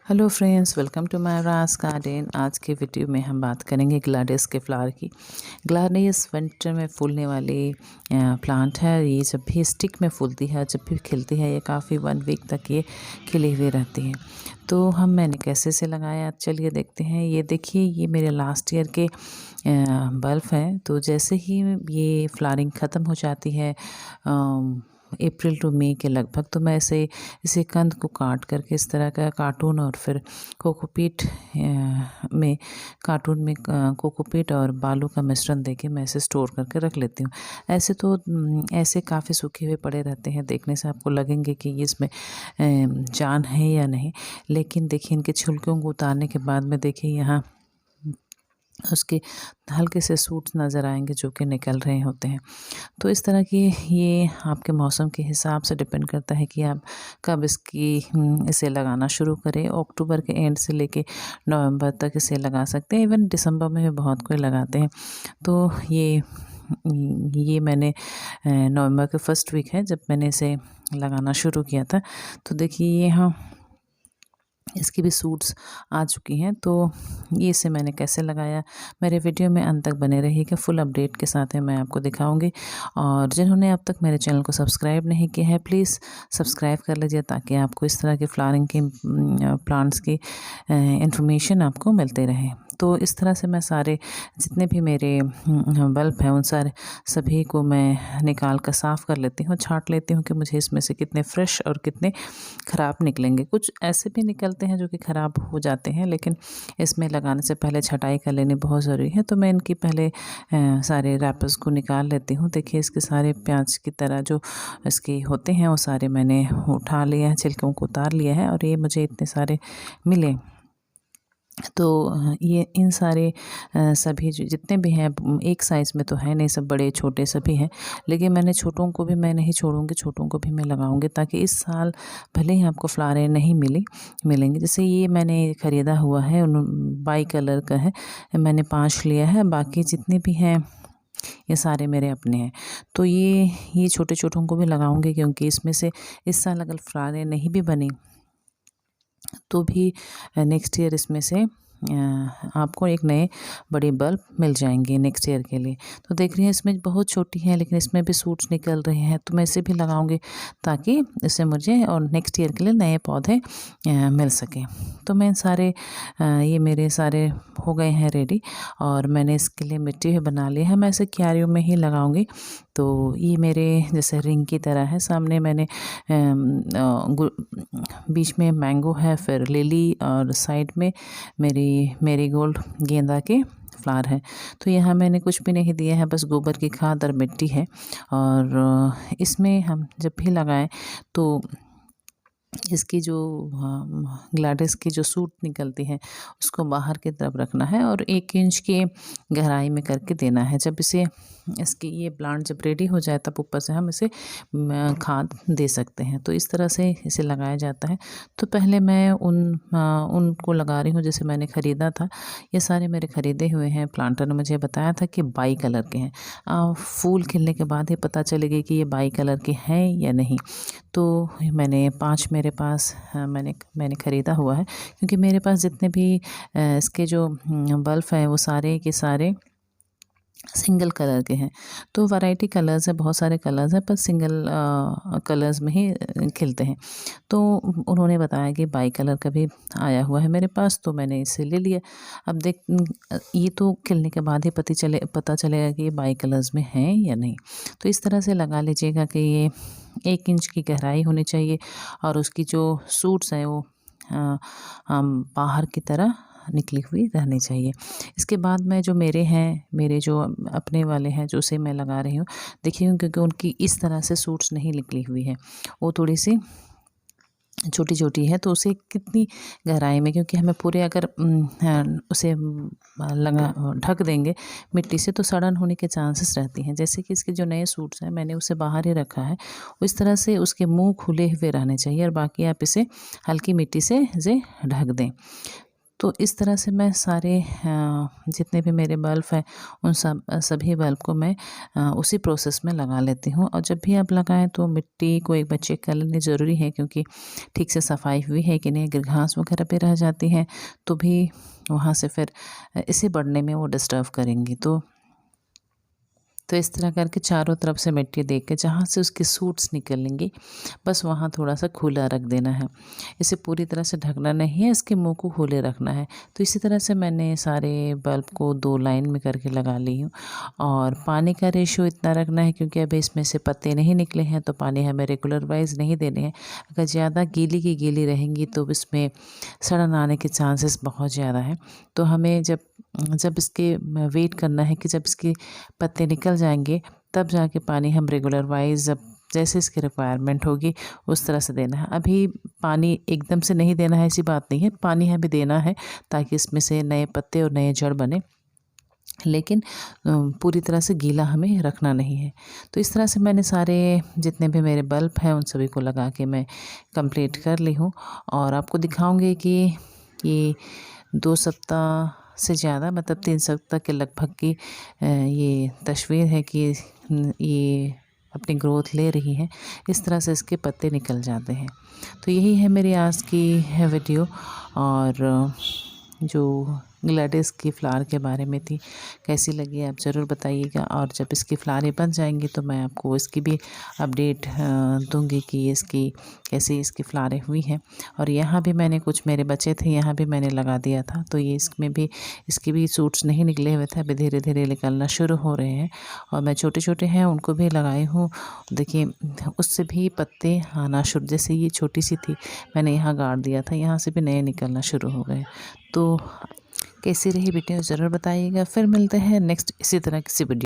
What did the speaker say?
Hello friends, welcome to my Raj garden. आज के video में हम बात करेंगे ग्लैडिस के फ्लावर की। ग्लैडिस विंटर में फूलने वाली प्लांट है। ये जब भी स्टिक में फूलती है, जब भी खिलती है, ये काफ़ी 1 वीक तक ये खिली हुई रहती है। तो मैंने कैसे से लगाया, चलिए देखते हैं। ये देखिए, ये मेरे लास्ट ईयर के बल्ब हैं। तो जैसे ही ये फ्लावरिंग ख़त्म हो जाती है अप्रैल टू मई के लगभग, तो मैं इसे कंद को काट करके इस तरह का कार्टून और फिर कोकोपीट में कोकोपीट और बालू का मिश्रण देके मैं इसे स्टोर करके रख लेती हूँ। ऐसे काफ़ी सूखे हुए पड़े रहते हैं, देखने से आपको लगेंगे कि इसमें जान है या नहीं, लेकिन देखिए इनके छिलकों को उतारने के बाद में देखिए यहाँ उसके हल्के से सूट्स नज़र आएंगे जो कि निकल रहे होते हैं। तो इस तरह की ये आपके मौसम के हिसाब से डिपेंड करता है कि आप कब इसे लगाना शुरू करें। अक्टूबर के एंड से लेके नवंबर तक इसे लगा सकते हैं। इवन दिसंबर में भी बहुत कोई लगाते हैं। तो ये मैंने नवंबर के फर्स्ट वीक है जब मैंने इसे लगाना शुरू किया था। तो देखिए ये यहाँ इसकी भी सूट्स आ चुकी हैं। तो ये इसे मैंने कैसे लगाया, मेरे वीडियो में अंत तक बने रहिएगा। फुल अपडेट के साथ है मैं आपको दिखाऊंगी। और जिन्होंने अब तक मेरे चैनल को सब्सक्राइब नहीं किया है, प्लीज़ सब्सक्राइब कर लीजिए ताकि आपको इस तरह के फ्लावरिंग की प्लांट्स की इंफॉर्मेशन आपको मिलते रहे। तो इस तरह से मैं सारे जितने भी मेरे बल्ब हैं उन सभी को मैं निकाल कर साफ़ कर लेती हूँ, छाँट लेती हूँ कि मुझे इसमें से कितने फ्रेश और कितने ख़राब निकलेंगे। कुछ ऐसे भी निकलते हैं जो कि ख़राब हो जाते हैं, लेकिन इसमें लगाने से पहले छटाई कर लेनी बहुत ज़रूरी है। तो मैं इनकी पहले सारे रैपर्स को निकाल लेती हूँ। देखिए इसके सारे प्याज की तरह जो इसके होते हैं वो सारे मैंने उठा लिया है, छिलकों को उतार लिया है। और ये मुझे इतने सारे मिले। तो ये इन सारे सभी जितने भी हैं एक साइज़ में तो है नहीं, सब बड़े छोटे सभी हैं। लेकिन मैंने छोटों को भी मैं नहीं छोड़ूंगी, छोटों को भी मैं लगाऊंगी ताकि इस साल भले ही आपको फ्लावरें नहीं मिलेंगी। जैसे ये मैंने ख़रीदा हुआ है, बाई कलर का है, मैंने 5 लिया है। बाकी जितने भी हैं ये सारे मेरे अपने हैं। तो ये छोटे छोटों को भी लगाऊंगी, क्योंकि इसमें से इस साल अगर फ्लावरें नहीं भी बनी तो भी नेक्स्ट ईयर इसमें से आपको एक नए बड़े बल्ब मिल जाएंगे नेक्स्ट ईयर के लिए। तो देख रही हैं इसमें बहुत छोटी है लेकिन इसमें भी सूट्स निकल रहे हैं। तो मैं इसे भी लगाऊंगी ताकि इससे मुझे और नेक्स्ट ईयर के लिए नए पौधे मिल सकें। तो मैं ये मेरे सारे हो गए हैं रेडी और मैंने इसके लिए मिट्टी भी बना ली है। मैं इसे क्यारियों में ही लगाऊंगी। तो ये मेरे जैसे रिंग की तरह है। सामने मैंने बीच में मैंगो है, फिर लिली और साइड में मेरीगोल्ड गेंदा के फ्लावर है। तो यहाँ मैंने कुछ भी नहीं दिया है, बस गोबर की खाद और मिट्टी है। और इसमें हम जब भी लगाएं तो इसकी जो ग्लैडिस की जो सूट निकलती है उसको बाहर की तरफ रखना है और 1 इंच की गहराई में करके देना है। जब इसकी ये प्लांट जब रेडी हो जाए तब ऊपर से हम इसे खाद दे सकते हैं। तो इस तरह से इसे लगाया जाता है। तो पहले मैं उनको लगा रही हूँ जैसे मैंने ख़रीदा था। ये सारे मेरे ख़रीदे हुए हैं। प्लांटर ने मुझे बताया था कि बाई कलर के हैं। फूल खिलने के बाद ही पता चलेगी कि ये बाई कलर के हैं या नहीं। तो मैंने 5 मेरे पास मैंने ख़रीदा हुआ है, क्योंकि मेरे पास जितने भी इसके जो बल्ब हैं वो सारे के सारे सिंगल कलर के हैं। तो वैरायटी कलर्स है, बहुत सारे कलर्स हैं, पर सिंगल कलर्स में ही खिलते हैं। तो उन्होंने बताया कि बाई कलर का भी आया हुआ है मेरे पास, तो मैंने इसे ले लिया। अब ये तो खिलने के बाद ही पता चलेगा कि ये बाई कलर्स में हैं या नहीं। तो इस तरह से लगा लीजिएगा कि ये 1 इंच की गहराई होनी चाहिए और उसकी जो सूट्स हैं वो बाहर की तरह निकली हुई रहनी चाहिए। इसके बाद में जो मेरे जो अपने वाले हैं जो से मैं लगा रही हूँ, देखिए क्योंकि उनकी इस तरह से सूट्स नहीं निकली हुई है, वो थोड़ी सी छोटी छोटी है। तो उसे कितनी गहराई में, क्योंकि हमें पूरे अगर उसे ढक देंगे मिट्टी से तो सड़न होने के चांसेस रहती हैं। जैसे कि इसके जो नए सूट्स हैं मैंने उसे बाहर ही रखा है, इस तरह से उसके मुंह खुले हुए रहने चाहिए और बाकी आप इसे हल्की मिट्टी से इसे ढक दें। तो इस तरह से मैं सारे जितने भी मेरे बल्ब हैं उन सभी बल्ब को मैं उसी प्रोसेस में लगा लेती हूँ। और जब भी आप लगाएं तो मिट्टी को एक बार चेक कर लेनी ज़रूरी है, क्योंकि ठीक से सफाई हुई है कि नहीं। अगर घास वगैरह पे रह जाती है तो भी वहाँ से फिर इसे बढ़ने में वो डिस्टर्ब करेंगी। तो इस तरह करके चारों तरफ से मिट्टी दे के जहाँ से उसकी सूट्स निकलेंगी बस वहाँ थोड़ा सा खुला रख देना है। इसे पूरी तरह से ढकना नहीं है, इसके मुंह को खुले रखना है। तो इसी तरह से मैंने सारे बल्ब को 2 लाइन में करके लगा ली हूँ। और पानी का रेशियो इतना रखना है क्योंकि अभी इसमें से पत्ते नहीं निकले हैं, तो पानी हमें रेगुलर वाइज नहीं देने हैं। अगर ज़्यादा गीली की गीली रहेंगी तो इसमें सड़न आने के चांसेस बहुत ज़्यादा हैं। तो हमें जब इसके वेट करना है कि जब इसके पत्ते निकल जाएंगे तब जाके पानी हम रेगुलर वाइज जैसे इसकी रिक्वायरमेंट होगी उस तरह से देना है। अभी पानी एकदम से नहीं देना है ऐसी बात नहीं है, पानी हमें देना है ताकि इसमें से नए पत्ते और नए जड़ बने, लेकिन पूरी तरह से गीला हमें रखना नहीं है। तो इस तरह से मैंने सारे जितने भी मेरे बल्ब हैं उन सभी को लगा के मैं कंप्लीट कर ली हूँ। और आपको दिखाऊंगी कि ये 2 सप्ताह से ज़्यादा, मतलब 3 सप्ताह के लगभग की ये तस्वीर है कि ये अपनी ग्रोथ ले रही है। इस तरह से इसके पत्ते निकल जाते हैं। तो यही है मेरी आज की वीडियो, और जो ग्लैडिस की फ्लावर के बारे में थी। कैसी लगी आप ज़रूर बताइएगा। और जब इसकी फ्लावरें बन जाएंगी तो मैं आपको इसकी भी अपडेट दूंगी कि इसकी कैसी इसकी फ्लावरें हुई हैं। और यहाँ भी मैंने कुछ मेरे बचे थे, यहाँ भी मैंने लगा दिया था, तो ये इसमें भी इसकी भी सूट्स नहीं निकले हुए थे, अभी धीरे धीरे निकलना शुरू हो रहे हैं। और मैं छोटे छोटे हैं उनको भी लगाई हूँ। देखिए उससे भी पत्ते आना शुरू, जैसे ये छोटी सी थी मैंने यहाँ गाड़ दिया था, यहाँ से भी नए निकलना शुरू हो गए। तो कैसी रही वीडियो ज़रूर बताइएगा। फिर मिलते हैं नेक्स्ट इसी तरह किसी वीडियो।